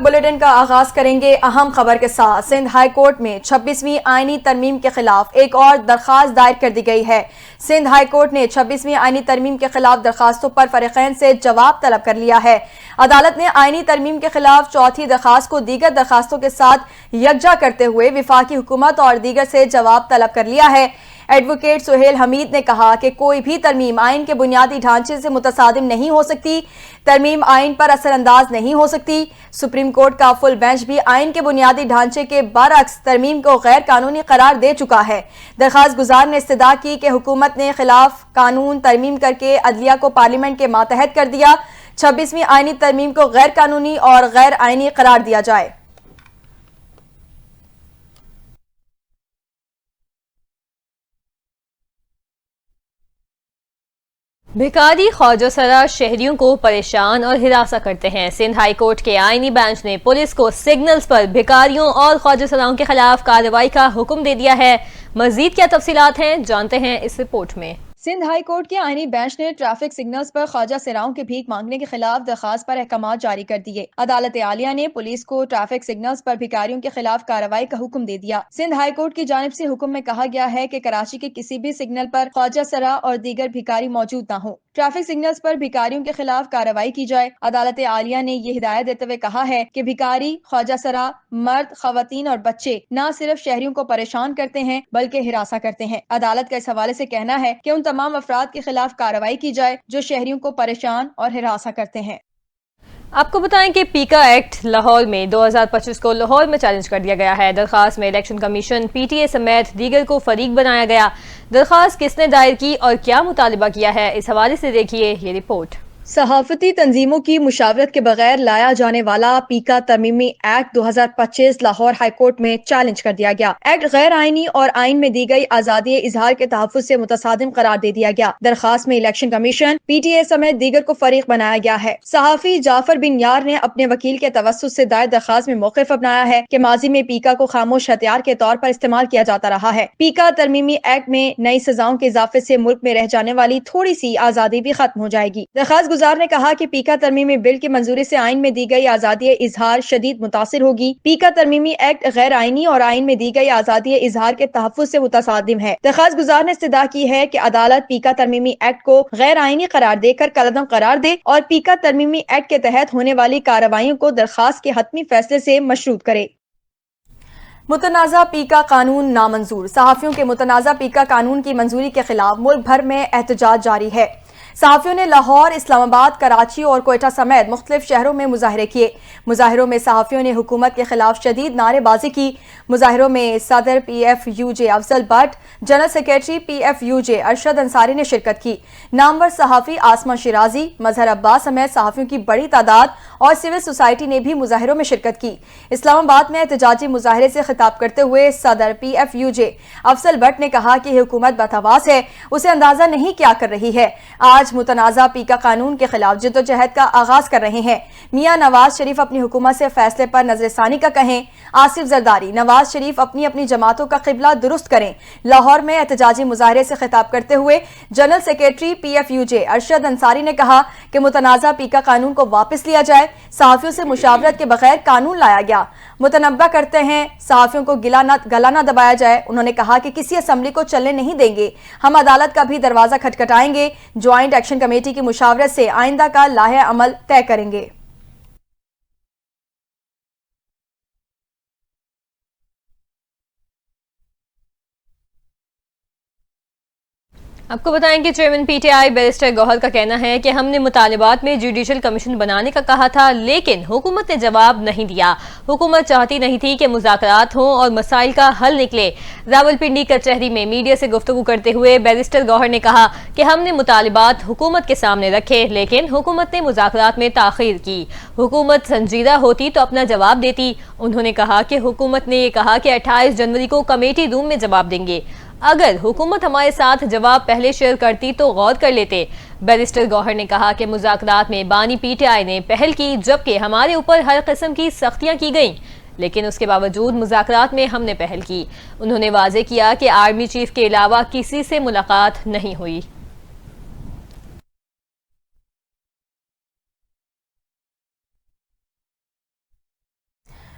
Bulletin کا آغاز کریں گے اہم خبر کے ساتھ۔ سندھ ہائی کورٹ میں 26ویں آئینی ترمیم کے خلاف ایک اور درخواست دائر کر دی گئی ہے۔ سندھ ہائی کورٹ نے 26ویں آئینی ترمیم کے خلاف درخواستوں پر فریقین سے جواب طلب کر لیا ہے۔ عدالت نے آئینی ترمیم کے خلاف چوتھی درخواست کو دیگر درخواستوں کے ساتھ یکجا کرتے ہوئے وفاقی حکومت اور دیگر سے جواب طلب کر لیا ہے۔ ایڈوکیٹ سہیل حمید نے کہا کہ کوئی بھی ترمیم آئین کے بنیادی ڈھانچے سے متصادم نہیں ہو سکتی، ترمیم آئین پر اثر انداز نہیں ہو سکتی۔ سپریم کورٹ کا فل بینچ بھی آئین کے بنیادی ڈھانچے کے برعکس ترمیم کو غیر قانونی قرار دے چکا ہے۔ درخواست گزار نے استدعا کی کہ حکومت نے خلاف قانون ترمیم کر کے عدلیہ کو پارلیمنٹ کے ماتحت کر دیا، 26ویں آئینی ترمیم کو غیر قانونی اور غیر آئینی قرار دیا جائے۔ بھکاری خواجہ سرا شہریوں کو پریشان اور ہراساں کرتے ہیں۔ سندھ ہائی کورٹ کے آئینی بینچ نے پولیس کو سگنلز پر بھکاریوں اور خواجہ سراؤں کے خلاف کارروائی کا حکم دے دیا ہے۔ مزید کیا تفصیلات ہیں جانتے ہیں اس رپورٹ میں۔ سندھ ہائی کورٹ کے آئینی بینچ نے ٹریفک سگنلز پر خواجہ سراؤں کے بھیک مانگنے کے خلاف درخواست پر احکامات جاری کر دیے۔ عدالت عالیہ نے پولیس کو ٹریفک سگنلز پر بھکاریوں کے خلاف کارروائی کا حکم دے دیا۔ سندھ ہائی کورٹ کی جانب سے حکم میں کہا گیا ہے کہ کراچی کے کسی بھی سگنل پر خواجہ سرا اور دیگر بھکاری موجود نہ ہوں۔ ٹریفک سگنلز پر بھکاریوں کے خلاف کارروائی کی جائے۔ عدالت عالیہ نے یہ ہدایت دیتے ہوئے کہا ہے کہ بھکاری، خواجہ سرا، مرد، خواتین اور بچے نہ صرف شہریوں کو پریشان کرتے ہیں بلکہ ہراساں کرتے ہیں۔ عدالت کا اس حوالے سے کہنا ہے کہ ان تمام افراد کے خلاف کارروائی کی جائے جو شہریوں کو پریشان اور ہراساں کرتے ہیں۔ آپ کو بتائیں کہ پیکا ایکٹ لاہور میں 2025 کو لاہور میں چیلنج کر دیا گیا ہے۔ درخواست میں election commission, P T A سمیت دیگر کو فریق بنایا گیا۔ درخواست کس نے دائر کی اور کیا مطالبہ کیا ہے، اس حوالے سے دیکھیے یہ رپورٹ۔ صحافتی تنظیموں کی مشاورت کے بغیر لایا جانے والا پیکا ترمیمی ایکٹ 2025 لاہور ہائی کورٹ میں چیلنج کر دیا گیا۔ ایکٹ غیر آئینی اور آئین میں دی گئی آزادی اظہار کے تحفظ سے متصادم قرار دے دیا گیا۔ درخواست میں election commission, P T A سمیت دیگر کو فریق بنایا گیا ہے۔ صحافی جعفر بن یار نے اپنے وکیل کے توسط سے دائر درخواست میں موقف اپنایا ہے کہ ماضی میں پیکا کو خاموش ہتھیار کے طور پر استعمال کیا جاتا رہا ہے۔ پیکا ترمیمی ایکٹ میں نئی سزاؤں کے اضافے سے ملک میں رہ جانے والی تھوڑی سی آزادی بھی ختم ہو جائے گی۔ درخواست گزار نے کہا کہ پیکا ترمیمی بل کی منظوری سے آئین میں دی گئی آزادی اظہار شدید متاثر ہوگی۔ پیکا ترمیمی ایکٹ غیر آئینی اور آئین میں دی گئی آزادی اظہار کے تحفظ سے متصادم ہے۔ درخواست گزار نے استدعا کی ہے کہ عدالت پیکا ترمیمی ایکٹ کو غیر آئینی قرار دے کر کالعدم قرار دے اور پیکا ترمیمی ایکٹ کے تحت ہونے والی کارروائیوں کو درخواست کے حتمی فیصلے سے مشروط کرے۔ متنازع پیکا قانون نامنظور۔ صحافیوں کے متنازع پیکا قانون کی منظوری کے خلاف ملک بھر میں احتجاج جاری ہے۔ صحافیوں نے لاہور، اسلام آباد، کراچی اور کوئٹہ سمیت مختلف شہروں میں مظاہرے کیے۔ مظاہروں میں صحافیوں نے حکومت کے خلاف شدید نعرے بازی کی۔ مظاہروں میں صدر P F U J Afzal Butt, general secretary P F U J Arshad Ansari نے شرکت کی۔ نامور صحافی آسما شیرازی، مظہر عباس سمیت صحافیوں کی بڑی تعداد اور سول سوسائٹی نے بھی مظاہروں میں شرکت کی۔ اسلام آباد میں احتجاجی مظاہرے سے خطاب کرتے ہوئے صدر P F U J Afzal but نے کہا کہ حکومت بتواس ہے، اسے اندازہ نہیں کیا کر رہی ہے۔ آج متنازع پیکا قانون کے خلاف جدوجہد کا آغاز کر رہے ہیں۔ میاں نواز شریف اپنی حکومت سے فیصلے پر نظر ثانی کا کہیں۔ آصف زرداری، نواز شریف اپنی جماعتوں کا قبلہ درست کریں۔ لاہور میں احتجاجی مظاہرے سے خطاب کرتے ہوئے general secretary P F U J Arshad Ansari نے کہا کہ متنازع پیکا قانون کو واپس لیا جائے۔ صحافیوں سے مشاورت کے بغیر قانون لایا گیا۔ متنبہ کرتے ہیں صحافیوں کو گلا نہ دبایا جائے۔ انہوں نے کہا کہ کسی اسمبلی کو چلنے نہیں دیں گے۔ ہم عدالت کا بھی دروازہ کھٹکھٹائیں گے۔ جوائنٹ ایکشن کمیٹی کی مشاورت سے آئندہ کا لائحہ عمل طے کریں گے۔ آپ کو بتائیں کہ chairman P T I barrister Gohar کا کہنا ہے کہ ہم نے مطالبات میں جوڈیشل کمیشن بنانے کا کہا تھا لیکن حکومت نے جواب نہیں دیا۔ حکومت چاہتی نہیں تھی کہ مذاکرات ہوں اور مسائل کا حل نکلے۔ راولپنڈی کچہری میں میڈیا سے گفتگو کرتے ہوئے بیرسٹر گوہر نے کہا کہ ہم نے مطالبات حکومت کے سامنے رکھے لیکن حکومت نے مذاکرات میں تاخیر کی۔ حکومت سنجیدہ ہوتی تو اپنا جواب دیتی۔ انہوں نے کہا کہ حکومت نے یہ کہا کہ 28 جنوری کو کمیٹی روم میں جواب دیں گے۔ اگر حکومت ہمارے ساتھ جواب پہلے شیئر کرتی تو غور کر لیتے۔ بیرسٹر گوہر نے کہا کہ مذاکرات میں بانی پی ٹی آئی نے پہل کی جبکہ ہمارے اوپر ہر قسم کی سختیاں کی گئیں لیکن اس کے باوجود مذاکرات میں ہم نے پہل کی۔ انہوں نے واضح کیا کہ آرمی چیف کے علاوہ کسی سے ملاقات نہیں ہوئی۔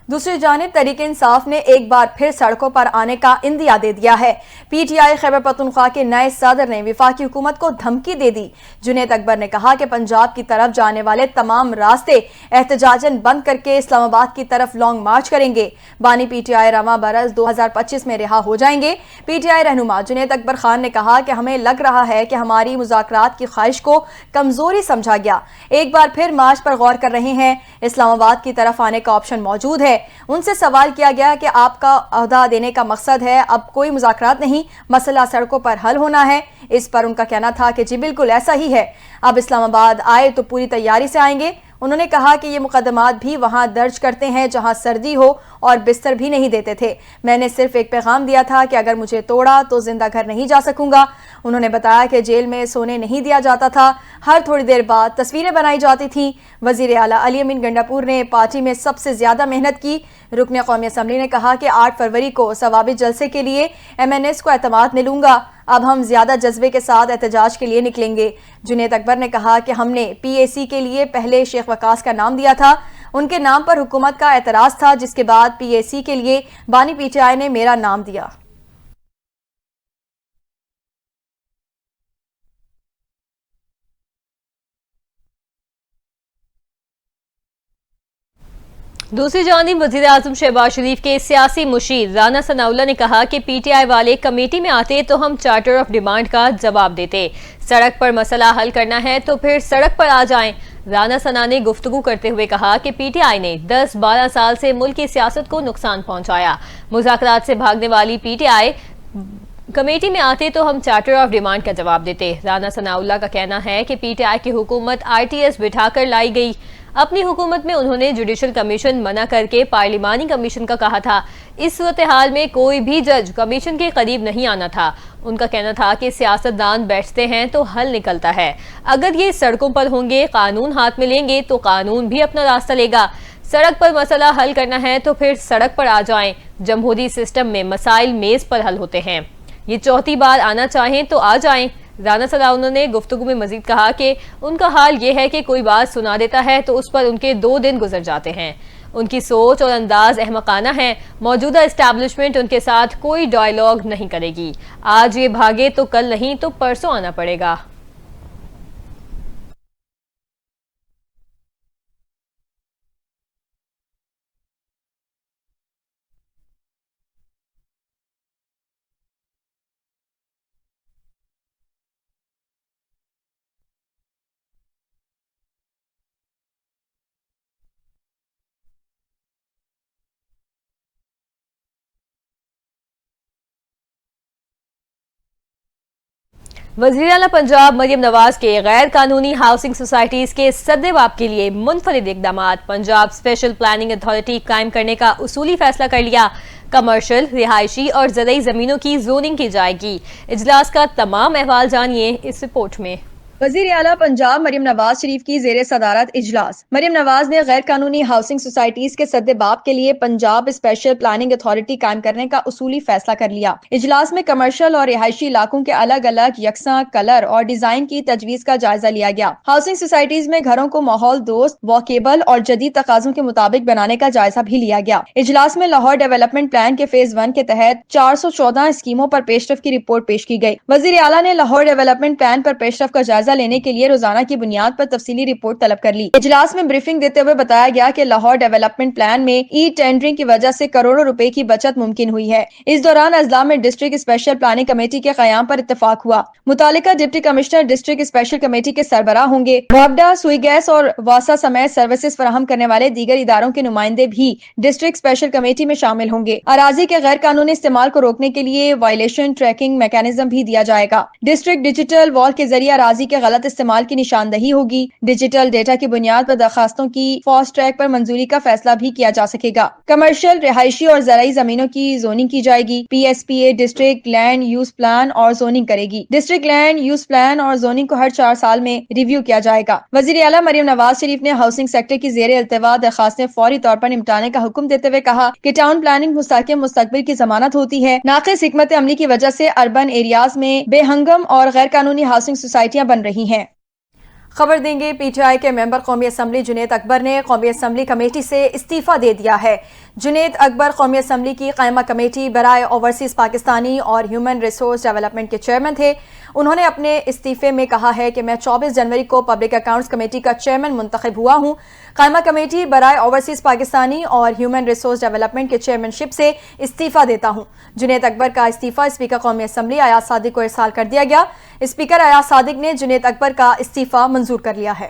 دوسری جانب تحریک انصاف نے ایک بار پھر سڑکوں پر آنے کا اندیا دے دیا ہے۔ پی ٹی آئی خیبر پختونخوا کے نئے صدر نے وفاقی حکومت کو دھمکی دے دی۔ جنید اکبر نے کہا کہ پنجاب کی طرف جانے والے تمام راستے احتجاجاً بند کر کے اسلام آباد کی طرف لانگ مارچ کریں گے۔ بانی پی ٹی آئی رواں برس 2025 میں رہا ہو جائیں گے۔ پی ٹی آئی رہنما جنید اکبر خان نے کہا کہ ہمیں لگ رہا ہے کہ ہماری مذاکرات کی خواہش کو کمزوری سمجھا گیا۔ ایک بار پھر مارچ پر غور کر رہے ہیں۔ اسلام آباد کی طرف آنے کا آپشن موجود ہے۔ ان سے سوال کیا گیا کہ آپ کا عہدہ دینے کا مقصد ہے، اب کوئی مذاکرات نہیں، مسئلہ سڑکوں پر حل ہونا ہے۔ اس پر ان کا کہنا تھا کہ جی بالکل ایسا ہی ہے، اب اسلام آباد آئے تو پوری تیاری سے آئیں گے۔ انہوں نے کہا کہ یہ مقدمات بھی وہاں درج کرتے ہیں جہاں سردی ہو اور بستر بھی نہیں دیتے تھے۔ میں نے صرف ایک پیغام دیا تھا کہ اگر مجھے توڑا تو زندہ گھر نہیں جا سکوں گا۔ انہوں نے بتایا کہ جیل میں سونے نہیں دیا جاتا تھا، ہر تھوڑی دیر بعد تصویریں بنائی جاتی تھیں۔ وزیر اعلیٰ علی امین گنڈاپور نے پارٹی میں سب سے زیادہ محنت کی۔ رکن قومی اسمبلی نے کہا کہ 8 فروری کو ثوابت جلسے کے لیے MNS کو اعتماد میں لوں گا، اب ہم زیادہ جذبے کے ساتھ احتجاج کے لیے نکلیں گے۔ جنید اکبر نے کہا کہ ہم نے PAC کے لیے پہلے شیخ وقاص کا نام دیا تھا، ان کے نام پر حکومت کا اعتراض تھا، جس کے بعد PAC کے لیے بانی PTI نے میرا نام دیا۔ دوسری جانب وزیر اعظم شہباز شریف کے سیاسی مشیر رانا ثناء اللہ نے کہا کہ PTI والے کمیٹی میں آتے تو ہم چارٹر آف ڈیمانڈ کا جواب دیتے، سڑک پر مسئلہ حل کرنا ہے تو پھر سڑک پر آ جائیں۔ رانا ثناء نے گفتگو کرتے ہوئے کہا کہ PTI نے 10-12 سال سے ملک کی سیاست کو نقصان پہنچایا، مذاکرات سے بھاگنے والی PTI کمیٹی میں آتے تو ہم چارٹر آف ڈیمانڈ کا جواب دیتے۔ رانا ثناء اللہ کا کہنا ہے کہ PTI کی حکومت RTS بٹھا کر لائی گئی، اپنی حکومت میں انہوں نے جوڈیشل کمیشن منع کر کے پارلیمانی کمیشن کا کہا تھا۔ اس صورتحال میں کوئی بھی جج کمیشن کے قریب نہیں آنا تھا۔ ان کا کہنا تھا کہ سیاستدان بیٹھتے ہیں تو حل نکلتا ہے، اگر یہ سڑکوں پر ہوں گے، قانون ہاتھ میں لیں گے تو قانون بھی اپنا راستہ لے گا۔ سڑک پر مسئلہ حل کرنا ہے تو پھر سڑک پر آ جائیں، جمہوری سسٹم میں مسائل میز پر حل ہوتے ہیں، یہ چوتھی بار آنا چاہیں تو آ جائیں۔ رانا ثناء نے گفتگو میں مزید کہا کہ ان کا حال یہ ہے کہ کوئی بات سنا دیتا ہے تو اس پر ان کے 2 دن گزر جاتے ہیں، ان کی سوچ اور انداز احمقانہ ہے۔ موجودہ اسٹیبلشمنٹ ان کے ساتھ کوئی ڈائیلاگ نہیں کرے گی، آج یہ بھاگے تو کل نہیں تو پرسوں آنا پڑے گا۔ وزیر اعلیٰ پنجاب مریم نواز کے غیر قانونی ہاؤسنگ سوسائٹیز کے سد باب کے لیے منفرد اقدامات، پنجاب اسپیشل پلاننگ اتھارٹی قائم کرنے کا اصولی فیصلہ کر لیا، کمرشل، رہائشی اور زرعی زمینوں کی زوننگ کی جائے گی۔ اجلاس کا تمام احوال جانیے اس رپورٹ میں۔ وزیر اعلیٰ پنجاب مریم نواز شریف کی زیر صدارت اجلاس۔ مریم نواز نے غیر قانونی ہاؤسنگ سوسائٹیز کے سد باب کے لیے پنجاب اسپیشل پلاننگ اتھارٹی قائم کرنے کا اصولی فیصلہ کر لیا۔ اجلاس میں کمرشل اور رہائشی علاقوں کے الگ الگ یکساں کلر اور ڈیزائن کی تجویز کا جائزہ لیا گیا۔ ہاؤسنگ سوسائٹیز میں گھروں کو ماحول دوست، واکیبل اور جدید تقاضوں کے مطابق بنانے کا جائزہ بھی لیا گیا۔ اجلاس میں لاہور ڈیولپمنٹ پلان کے فیز 1 کے تحت 414 اسکیموں پر پیش رفت کی رپورٹ پیش کی گئی۔ وزیر اعلیٰ نے لاہور ڈیولپمنٹ پلان پر پیش رفت کا جائزہ لینے کے لیے روزانہ کی بنیاد پر تفصیلی رپورٹ طلب کر لی۔ اجلاس میں بریفنگ دیتے ہوئے بتایا گیا کہ لاہور ڈیولپمنٹ پلان میں ای ٹینڈرنگ کی وجہ سے کروڑوں روپے کی بچت ممکن ہوئی ہے۔ اس دوران اضلاع میں ڈسٹرکٹ اسپیشل پلاننگ کمیٹی کے قیام پر اتفاق ہوا۔ متعلقہ deputy commissioner district special committee کے سربراہ ہوں گے۔ وابڈا، سوئی گیس اور واسا سمیت سروسز فراہم کرنے والے دیگر اداروں کے نمائندے بھی ڈسٹرکٹ اسپیشل کمیٹی میں شامل ہوں گے۔ اراضی کے غیر قانونی استعمال کو روکنے کے لیے وائلیشن ٹریکنگ میکانزم بھی دیا جائے گا۔ ڈسٹرکٹ ڈیجیٹل وال کے ذریعے اراضی کے غلط استعمال کی نشاندہی ہوگی۔ ڈیجیٹل ڈیٹا کی بنیاد پر درخواستوں کی فاسٹ ٹریک پر منظوری کا فیصلہ بھی کیا جا سکے گا۔ کمرشل، رہائشی اور زرعی زمینوں کی زوننگ کی جائے گی۔ PSPA district land use plan اور زوننگ کرے گی۔ ڈسٹرکٹ لینڈ یوز پلان اور زوننگ کو ہر 4 سال میں ریویو کیا جائے گا۔ وزیر اعلیٰ مریم نواز شریف نے ہاؤسنگ سیکٹر کی زیر التوا درخواستیں فوری طور پر نمٹانے کا حکم دیتے ہوئے کہا کہ ٹاؤن پلاننگ مستحکم مستقبل کی ضمانت ہوتی ہے۔ ناقص حکمت عملی کی وجہ سے اربن ایریاز میں بے ہنگم اور غیر قانونی ہاؤسنگ سوسائٹیاں بن رہی ہیں۔ خبر دیں گے PTI کے ممبر قومی اسمبلی جنید اکبر نے قومی اسمبلی کمیٹی سے استعفیٰ دے دیا ہے۔ جنید اکبر قومی اسمبلی کی قائمہ کمیٹی برائے اوورسیز پاکستانی اور ہیومن ریسورس ڈیولپمنٹ کے چیئرمین تھے۔ انہوں نے اپنے استعفے میں کہا ہے کہ میں 24 جنوری کو پبلک اکاؤنٹس کمیٹی کا چیئرمین منتخب ہوا ہوں۔ قائمہ کمیٹی برائے اوورسیز پاکستانی اور ہیومن ریسورس ڈیولپمنٹ کے چیئرمین شپ سے استعفیٰ دیتا ہوں۔ جنید اکبر کا استعفیٰ اسپیکر قومی اسمبلی ایاز صادق کو ارسال کر دیا گیا۔ اسپیکر ایاز صادق نے جنید اکبر کا استعفیٰ منظور کر لیا ہے۔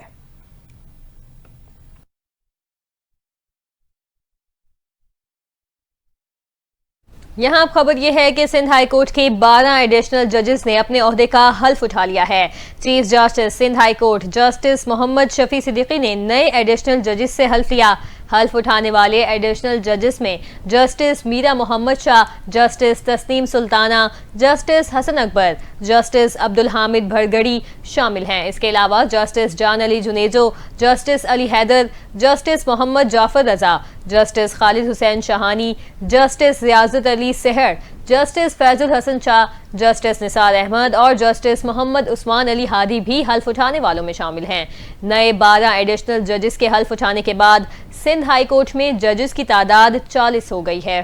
یہاں اب خبر یہ ہے کہ سندھ ہائی کورٹ کے 12 ایڈیشنل ججز نے اپنے عہدے کا حلف اٹھا لیا ہے۔ Chief justice Sindh high court justice Muhammad Shafi Siddiqui نے نئے ایڈیشنل ججز سے حلف لیا۔ حلف اٹھانے والے ایڈیشنل ججز میں جسٹس میرا محمد شاہ، جسٹس تسنیم سلطانہ، جسٹس حسن اکبر، جسٹس عبدالحامد بھرگڑی شامل ہیں۔ اس کے علاوہ جسٹس جان علی جنیجو، جسٹس علی حیدر، جسٹس محمد جعفر رضا، جسٹس خالد حسین شاہانی، جسٹس ریاضت علی سحر، جسٹس فیض الحسن شاہ، جسٹس نثار احمد اور جسٹس محمد عثمان علی ہادی بھی حلف اٹھانے والوں میں شامل ہیں۔ نئے 12 ایڈیشنل ججز کے حلف اٹھانے کے بعد سندھ ہائی کورٹ میں ججز کی تعداد 40 ہو گئی ہے۔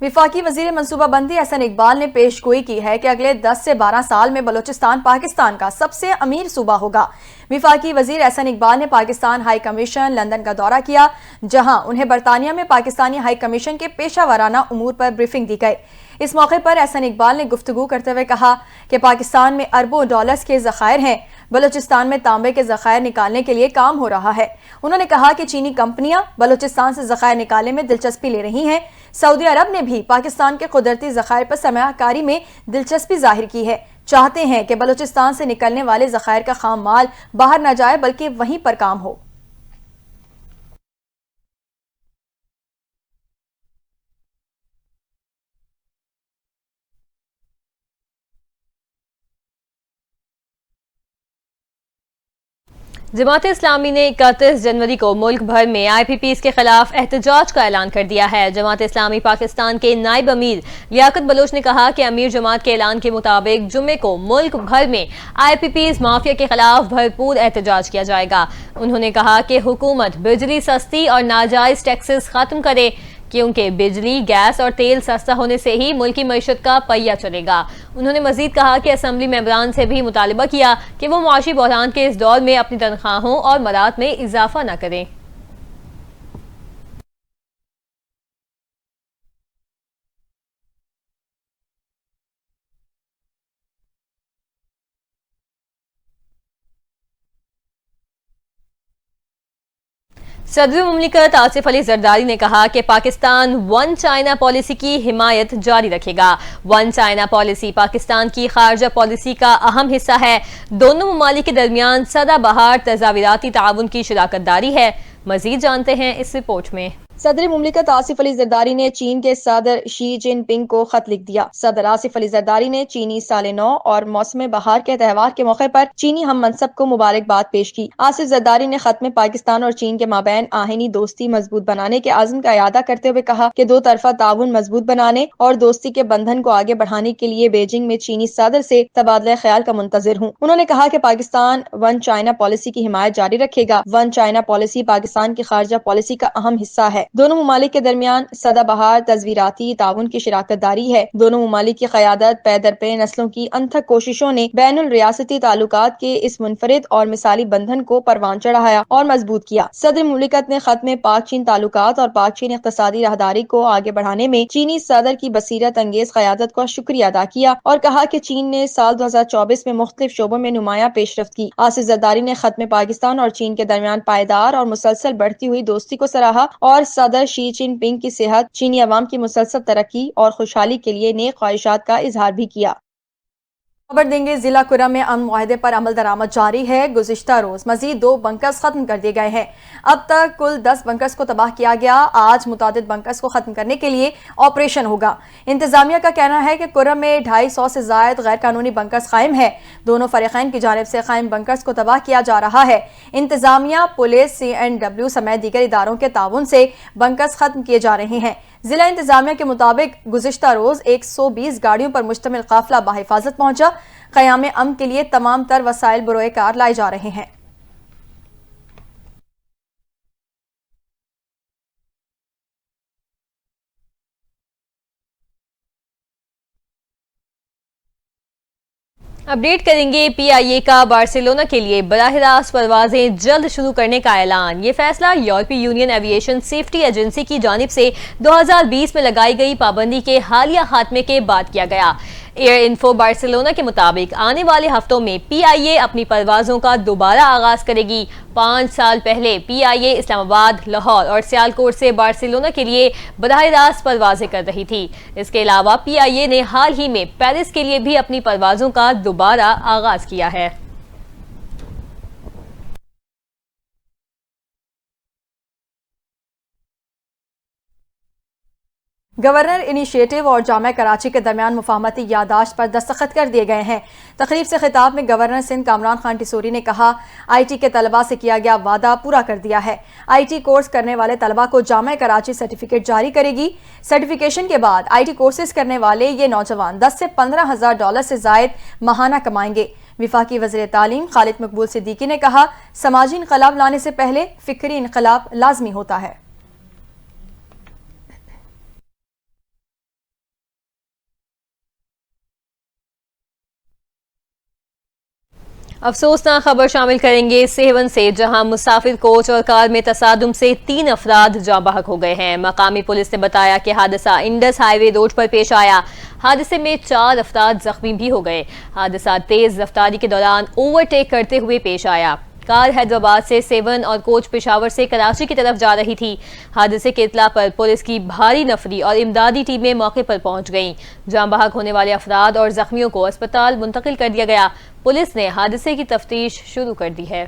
وفاقی وزیر منصوبہ بندی احسن اقبال نے پیش گوئی کی ہے کہ اگلے 10 سے 12 سال میں بلوچستان پاکستان کا سب سے امیر صوبہ ہوگا۔ وفاقی وزیر احسن اقبال نے پاکستان ہائی کمیشن لندن کا دورہ کیا، جہاں انہیں برطانیہ میں پاکستانی ہائی کمیشن کے پیشہ ورانہ امور پر بریفنگ دی گئی۔ اس موقع پر احسن اقبال نے گفتگو کرتے ہوئے کہا کہ پاکستان میں اربوں ڈالرز کے ذخائر ہیں، بلوچستان میں تانبے کے ذخائر نکالنے کے لیے کام ہو رہا ہے۔ انہوں نے کہا کہ چینی کمپنیاں بلوچستان سے ذخائر نکالنے میں دلچسپی لے رہی ہیں۔ سعودی عرب نے بھی پاکستان کے قدرتی ذخائر پر سرمایہ کاری میں دلچسپی ظاہر کی ہے، چاہتے ہیں کہ بلوچستان سے نکلنے والے ذخائر کا خام مال باہر نہ جائے بلکہ وہیں پر کام ہو۔ جماعت اسلامی نے 31 جنوری کو ملک بھر میں آئی پی پیز کے خلاف احتجاج کا اعلان کر دیا ہے۔ جماعت اسلامی پاکستان کے نائب امیر لیاقت بلوچ نے کہا کہ امیر جماعت کے اعلان کے مطابق جمعے کو ملک بھر میں آئی پی پیز مافیا کے خلاف بھرپور احتجاج کیا جائے گا۔ انہوں نے کہا کہ حکومت بجلی سستی اور ناجائز ٹیکسز ختم کرے، کیونکہ بجلی، گیس اور تیل سستا ہونے سے ہی ملکی معیشت کا پہیہ چلے گا۔ انہوں نے مزید کہا کہ اسمبلی ممبران سے بھی مطالبہ کیا کہ وہ معاشی بحران کے اس دور میں اپنی تنخواہوں اور مدات میں اضافہ نہ کریں۔ صدر مملکت آصف علی زرداری نے کہا کہ پاکستان ون چائنا پالیسی کی حمایت جاری رکھے گا۔ ون چائنا پالیسی پاکستان کی خارجہ پالیسی کا اہم حصہ ہے۔ دونوں ممالک کے درمیان سدا بہار تجاویزاتی تعاون کی شراکت داری ہے۔ مزید جانتے ہیں اس رپورٹ میں۔ صدر مملکت آصف علی زرداری نے چین کے صدر شی جن پنگ کو خط لکھ دیا۔ صدر آصف علی زرداری نے چینی سال نو اور موسم بہار کے تہوار کے موقع پر چینی ہم منصب کو مبارکباد پیش کی۔ آصف زرداری نے خط میں پاکستان اور چین کے مابین آہنی دوستی مضبوط بنانے کے عزم کا اعادہ کرتے ہوئے کہا کہ دو طرفہ تعاون مضبوط بنانے اور دوستی کے بندھن کو آگے بڑھانے کے لیے بیجنگ میں چینی صدر سے تبادلہ خیال کا منتظر ہوں۔ انہوں نے کہا کہ پاکستان ون چائنا پالیسی کی حمایت جاری رکھے گا۔ ون چائنا پالیسی پاکستان کی خارجہ پالیسی کا اہم حصہ ہے۔ دونوں ممالک کے درمیان سدا بہار تصویراتی تعاون کی شراکت داری ہے۔ دونوں ممالک کی قیادت پے در پے نسلوں کی انتھک کوششوں نے بین الریاستی تعلقات کے اس منفرد اور مثالی بندھن کو پروان چڑھایا اور مضبوط کیا۔ صدر مملکت نے خط میں پاک چین تعلقات اور پاک چین اقتصادی راہداری کو آگے بڑھانے میں چینی صدر کی بصیرت انگیز قیادت کا شکریہ ادا کیا اور کہا کہ چین نے سال 2024 میں مختلف شعبوں میں نمایاں پیش رفت کی۔ آصف زرداری نے خط میں پاکستان اور چین کے درمیان پائیدار اور مسلسل بڑھتی ہوئی دوستی کو سراہا اور صدر شی جن پنگ کی صحت، چینی عوام کی مسلسل ترقی اور خوشحالی کے لیے نیک خواہشات کا اظہار بھی کیا۔ خبر دیں گے ضلع کرم میں امن معاہدے پر عمل درآمد جاری ہے۔ گزشتہ روز مزید 2 بنکرز ختم کر دیے گئے ہیں۔ اب تک کل 10 بنکرز کو تباہ کیا گیا۔ آج متعدد بنکرز کو ختم کرنے کے لیے آپریشن ہوگا۔ انتظامیہ کا کہنا ہے کہ کرم میں 250 سے زائد غیر قانونی بنکرز قائم ہیں۔ دونوں فریقین کی جانب سے قائم بنکرز کو تباہ کیا جا رہا ہے۔ انتظامیہ، پولیس، CNW سمیت دیگر اداروں کے تعاون سے بنکرز ختم کیے جا رہے ہیں۔ ضلع انتظامیہ کے مطابق گزشتہ روز 120 گاڑیوں پر مشتمل قافلہ بحفاظت پہنچا۔ قیام امن کے لیے تمام تر وسائل بروئے کار لائے جا رہے ہیں۔ اپڈیٹ کریں گے پی آئی اے کا بارسلونا کے لیے براہ راست پروازیں جلد شروع کرنے کا اعلان۔ یہ فیصلہ یورپی یونین ایویشن سیفٹی ایجنسی کی جانب سے 2020 میں لگائی گئی پابندی کے حالیہ خاتمے کے بعد کیا گیا۔ ایئر انفو بارسلونا کے مطابق آنے والے ہفتوں میں پی آئی اے اپنی پروازوں کا دوبارہ آغاز کرے گی۔ 5 سال پہلے پی آئی اے اسلام آباد، لاہور اور سیالکوٹ سے بارسلونا کے لیے براہ راست پروازیں کر رہی تھی۔ اس کے علاوہ پی آئی اے نے حال ہی میں پیرس کے لیے بھی اپنی پروازوں کا دوبارہ آغاز کیا ہے۔ گورنر انیشیٹو اور جامعہ کراچی کے درمیان مفاہمتی یادداشت پر دستخط کر دیے گئے ہیں۔ تقریب سے خطاب میں گورنر سندھ کامران خان ٹیسوری نے کہا، آئی ٹی کے طلباء سے کیا گیا وعدہ پورا کر دیا ہے۔ آئی ٹی کورس کرنے والے طلباء کو جامعہ کراچی سرٹیفکیٹ جاری کرے گی۔ سرٹیفکیشن کے بعد آئی ٹی کورسز کرنے والے یہ نوجوان $10 سے $15,000 سے زائد ماہانہ کمائیں گے۔ وفاقی وزیر تعلیم خالد مقبول صدیقی نے کہا، سماجی انقلاب لانے سے پہلے فکری انقلاب لازمی ہوتا ہے۔ افسوسناک خبر شامل کریں گے سیون سے، جہاں مسافر کوچ اور کار میں تصادم سے 3 افراد جاں بحق ہو گئے ہیں۔ مقامی پولیس نے بتایا کہ حادثہ انڈس ہائی وے روڈ پر پیش آیا۔ حادثے میں 4 افراد زخمی بھی ہو گئے۔ حادثہ تیز رفتاری کے دوران اوورٹیک کرتے ہوئے پیش آیا۔ کار حیدرآباد سے سیون اور کوچ پشاور سے کراچی کی طرف جا رہی تھی۔ حادثے کی اطلاع پر پولیس کی بھاری نفری اور امدادی ٹیمیں موقع پر پہنچ گئیں۔ جاں بحق ہونے والے افراد اور زخمیوں کو اسپتال منتقل کر دیا گیا۔ پولیس نے حادثے کی تفتیش شروع کر دی ہے۔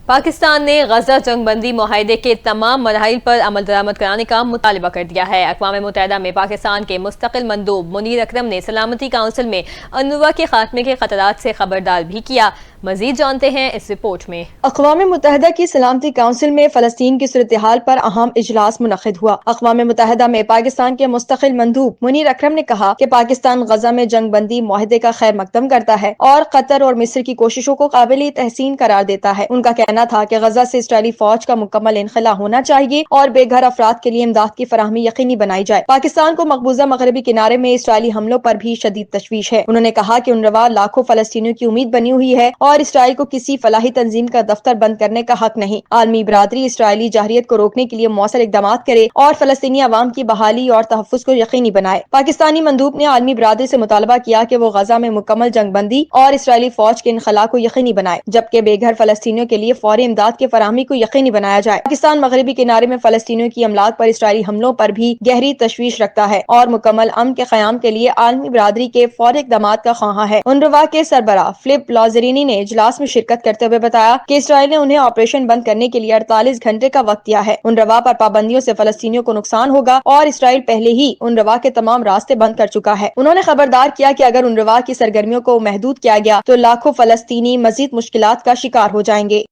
پاکستان نے غزہ جنگ بندی معاہدے کے تمام مراحل پر عمل درآمد کرانے کا مطالبہ کر دیا ہے۔ اقوام متحدہ میں پاکستان کے مستقل مندوب منیر اکرم نے سلامتی کونسل میں انروا کے خاتمے کے خطرات سے خبردار بھی کیا۔ مزید جانتے ہیں اس رپورٹ میں۔ اقوام متحدہ کی سلامتی کونسل میں فلسطین کی صورتحال پر اہم اجلاس منعقد ہوا۔ اقوام متحدہ میں پاکستان کے مستقل مندوب منیر اکرم نے کہا کہ پاکستان غزہ میں جنگ بندی معاہدے کا خیر مقدم کرتا ہے اور قطر اور مصر کی کوششوں کو قابل تحسین قرار دیتا ہے۔ ان کا کہنا تھا کہ غزہ سے اسرائیلی فوج کا مکمل انخلا ہونا چاہیے اور بے گھر افراد کے لیے امداد کی فراہمی یقینی بنائی جائے۔ پاکستان کو مقبوضہ مغربی کنارے میں اسرائیلی حملوں پر بھی شدید تشویش ہے۔ انہوں نے کہا کہ انروا لاکھوں فلسطینیوں کی امید بنی ہوئی ہے اور اسرائیل کو کسی فلاحی تنظیم کا دفتر بند کرنے کا حق نہیں۔ عالمی برادری اسرائیلی جارحیت کو روکنے کے لیے مؤثر اقدامات کرے اور فلسطینی عوام کی بحالی اور تحفظ کو یقینی بنائے۔ پاکستانی مندوب نے عالمی برادری سے مطالبہ کیا کہ وہ غزہ میں مکمل جنگ بندی اور اسرائیلی فوج کے انخلا کو یقینی بنائے، جبکہ بے گھر فلسطینیوں کے لیے فوری امداد کی فراہمی کو یقینی بنایا جائے۔ پاکستان مغربی کنارے میں فلسطینیوں کی املاک پر اسرائیلی حملوں پر بھی گہری تشویش رکھتا ہے اور مکمل امن کے قیام کے لیے عالمی برادری کے فوری اقدامات کا خواہاں ہے۔ انروا کے سربراہ فلپ لازرینی نے اجلاس میں شرکت کرتے ہوئے بتایا کہ اسرائیل نے انہیں آپریشن بند کرنے کے لیے 48 گھنٹے کا وقت دیا ہے۔ انروا پر پابندیوں سے فلسطینیوں کو نقصان ہوگا اور اسرائیل پہلے ہی انروا کے تمام راستے بند کر چکا ہے۔ انہوں نے خبردار کیا کہ اگر انروا کی سرگرمیوں کو محدود کیا گیا تو لاکھوں فلسطینی مزید مشکلات کا شکار ہو جائیں گے۔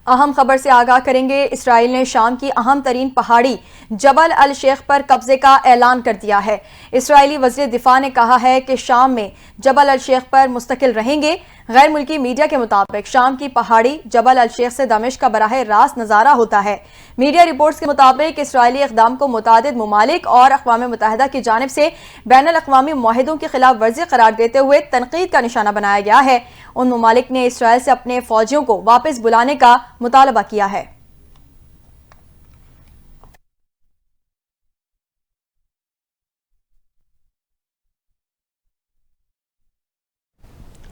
اہم خبر سے آگاہ کریں گے۔ اسرائیل نے شام کی اہم ترین پہاڑی جبل الشیخ پر قبضے کا اعلان کر دیا ہے۔ اسرائیلی وزیر دفاع نے کہا ہے کہ شام میں جبل الشیخ پر مستقل رہیں گے۔ غیر ملکی میڈیا کے مطابق شام کی پہاڑی جبل الشیخ سے دمشق کا براہ راست نظارہ ہوتا ہے۔ میڈیا رپورٹس کے مطابق اسرائیلی اقدام کو متعدد ممالک اور اقوام متحدہ کی جانب سے بین الاقوامی معاہدوں کی خلاف ورزی قرار دیتے ہوئے تنقید کا نشانہ بنایا گیا ہے۔ ان ممالک نے اسرائیل سے اپنے فوجیوں کو واپس بلانے کا مطالبہ کیا ہے۔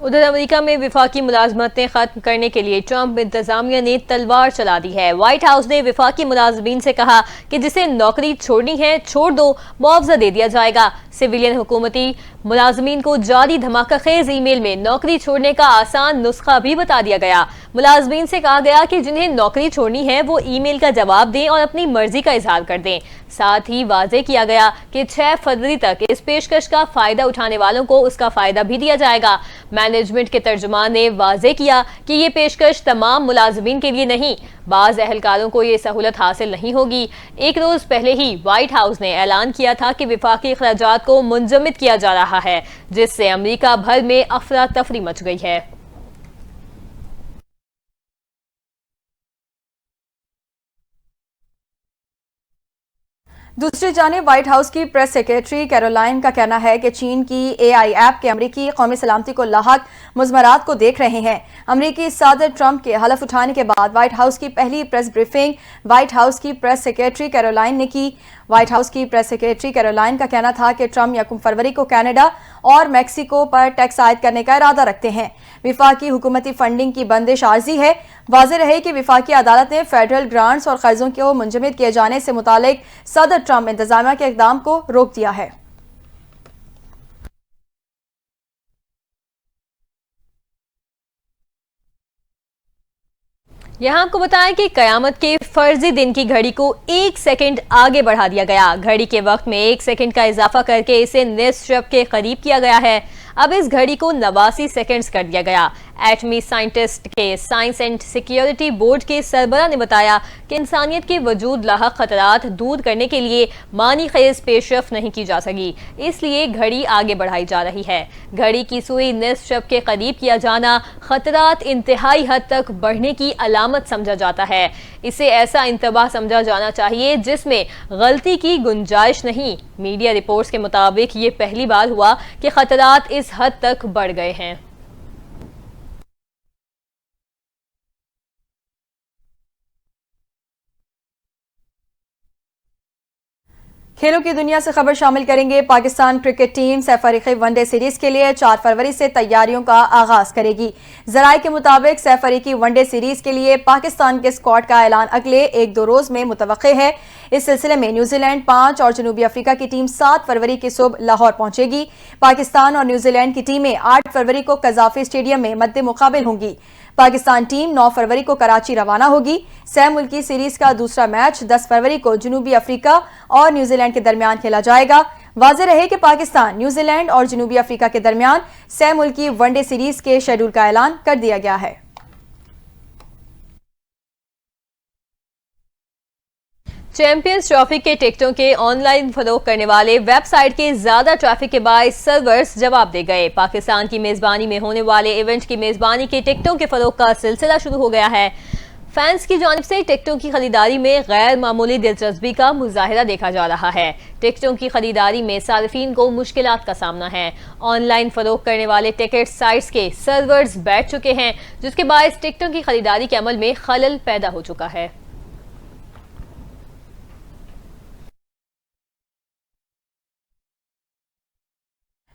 ادھر امریکہ میں وفاقی ملازمتیں ختم کرنے کے لیے ٹرمپ انتظامیہ نے تلوار چلا دی ہے۔ وائٹ ہاؤس نے وفاقی ملازمین سے کہا کہ جسے نوکری چھوڑنی ہے چھوڑ دو، معاوضہ دے دیا جائے گا۔ سویلین حکومتی ملازمین کو جاری دھماکہ خیز ای میل میں نوکری چھوڑنے کا آسان نسخہ بھی بتا دیا گیا۔ ملازمین سے کہا گیا کہ جنہیں نوکری چھوڑنی ہے وہ ای میل کا جواب دیں اور اپنی مرضی کا اظہار کر دیں۔ ساتھ ہی واضح کیا گیا کہ 6 فروری تک اس پیشکش کا فائدہ اٹھانے والوں کو اس کا فائدہ بھی دیا جائے گا۔ مینجمنٹ کے ترجمان نے واضح کیا کہ یہ پیشکش تمام ملازمین کے لیے نہیں، بعض اہلکاروں کو یہ سہولت حاصل نہیں ہوگی۔ ایک روز پہلے ہی وائٹ ہاؤس نے اعلان کیا تھا کہ وفاقی اخراجات کو منجمد کیا جا رہا ہے، جس سے امریکہ بھر میں افراتفری مچ گئی ہے۔ دوسری جانب وائٹ ہاؤس کی پریس سیکریٹری کیرولائن کا کہنا ہے کہ چین کی اے آئی ایپ کے امریکی قومی سلامتی کو لاحق مضمرات کو دیکھ رہے ہیں۔ امریکی صدر ٹرمپ کے حلف اٹھانے کے بعد وائٹ ہاؤس کی پہلی پریس بریفنگ وائٹ ہاؤس کی پریس سیکریٹری کیرولائن نے کی۔ وائٹ ہاؤس کی پریس سیکریٹری کیرولائن کا کہنا تھا کہ ٹرمپ 1 فروری کو کینیڈا اور میکسیکو پر ٹیکس عائد کرنے کا ارادہ رکھتے ہیں۔ وفاقی حکومتی فنڈنگ کی بندش عارضی ہے۔ واضح رہے کہ وفاقی عدالت نے فیڈرل گرانٹس اور قرضوں کو منجمد کیے جانے سے متعلق صدر ٹرمپ انتظامیہ کے اقدام کو روک دیا ہے۔ یہاں آپ کو بتائیں کہ قیامت کے فرضی دن کی گھڑی کو 1 سیکنڈ آگے بڑھا دیا گیا۔ گھڑی کے وقت میں 1 سیکنڈ کا اضافہ کر کے اسے نصف شب کے قریب کیا گیا ہے۔ اب اس گھڑی کو 89 سیکنڈز کر دیا گیا۔ ایٹمی سائنٹسٹ کے سائنس اینڈ سیکیورٹی بورڈ کے سربراہ نے بتایا کہ انسانیت کے وجود لاحق خطرات دور کرنے کے لیے معنی خیز پیش رفت نہیں کی جا سکی، اس لیے گھڑی آگے بڑھائی جا رہی ہے۔ گھڑی کی سوئی نصف شب کے قریب کیا جانا خطرات انتہائی حد تک بڑھنے کی علامت سمجھا جاتا ہے۔ اسے ایسا انتباہ سمجھا جانا چاہیے جس میں غلطی کی گنجائش نہیں۔ میڈیا رپورٹس کے مطابق یہ پہلی بار ہوا کہ خطرات اس حد تک بڑھ گئے ہیں۔ کھیلوں کی دنیا سے خبر شامل کریں گے۔ پاکستان کرکٹ ٹیم سہ فریقی ون ڈے سیریز کے لیے 4 فروری سے تیاریوں کا آغاز کرے گی۔ ذرائع کے مطابق سہ فریقی ون ڈے سیریز کے لیے پاکستان کے اسکواڈ کا اعلان اگلے 1-2 روز میں متوقع ہے۔ اس سلسلے میں نیوزی لینڈ 5 اور جنوبی افریقہ کی ٹیم 7 فروری کی صبح لاہور پہنچے گی۔ پاکستان اور نیوزی لینڈ کی ٹیمیں 8 فروری کو قذافی اسٹیڈیم میں مد مقابل ہوں گی۔ پاکستان ٹیم 9 فروری کو کراچی روانہ ہوگی۔ سہ ملکی سیریز کا دوسرا میچ 10 فروری کو جنوبی افریقہ اور نیوزی لینڈ کے درمیان کھیلا جائے گا۔ واضح رہے کہ پاکستان، نیوزی لینڈ اور جنوبی افریقہ کے درمیان سہ ملکی ون ڈے سیریز کے شیڈول کا اعلان کر دیا گیا ہے۔ چیمپئنز ٹرافی کے ٹکٹوں کے آن لائن فروخت کرنے والے ویب سائٹ کے زیادہ ٹریفک کے باعث سرورز جواب دے گئے۔ پاکستان کی میزبانی میں ہونے والے ایونٹ کی میزبانی کے ٹکٹوں کے فروخت کا سلسلہ شروع ہو گیا ہے۔ فینس کی جانب سے ٹکٹوں کی خریداری میں غیر معمولی دلچسپی کا مظاہرہ دیکھا جا رہا ہے۔ ٹکٹوں کی خریداری میں صارفین کو مشکلات کا سامنا ہے۔ آن لائن فروخت کرنے والے ٹکٹ سائٹس کے سرورز بیٹھ چکے ہیں، جس کے باعث ٹکٹوں کی خریداری کے عمل میں خلل پیدا ہو چکا ہے۔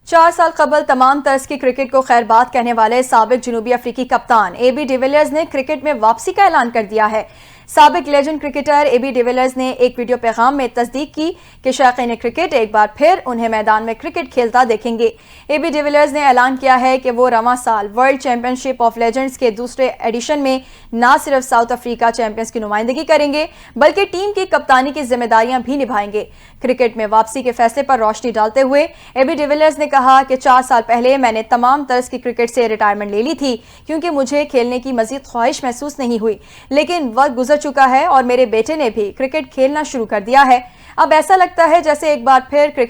4 سال قبل تمام طرز کی کرکٹ کو خیر بات کہنے والے سابق جنوبی افریقی کپتان اے بی ڈیویلیئرز نے کرکٹ میں واپسی کا اعلان کر دیا ہے۔ سابق legend cricketer A B de Villiers نے ایک ویڈیو پیغام میں تصدیق کی کہ شائقین کرکٹ ایک بار پھر انہیں میدان میں کرکٹ کھیلتا دیکھیں گے۔ اے بی ڈیویلیئرز نے اعلان کیا ہے کہ وہ رواں سال world champion ship of legends کے دوسرے ایڈیشن میں نہ صرف ساؤتھ افریقہ چیمپئنز کی نمائندگی کریں گے بلکہ ٹیم کی کپتانی کی ذمہ داریاں بھی نبھائیں گے۔ کرکٹ میں واپسی کے فیصلے پر روشنی ڈالتے ہوئے اے بی ڈیویلیئرز نے کہا کہ 4 سال پہلے میں نے تمام طرز کی کرکٹ سے ریٹائرمنٹ لے لی تھی کیونکہ مجھے کھیلنے کی مزید خواہش محسوس نہیں ہوئی، لیکن وقت گزر چکا ہے اور میرے بیٹے نے بھی کرکٹ کھیلنا شروع کر دیا ہے۔ اب ایسا لگتا ہے جیسے ایک بار پھر کرکٹ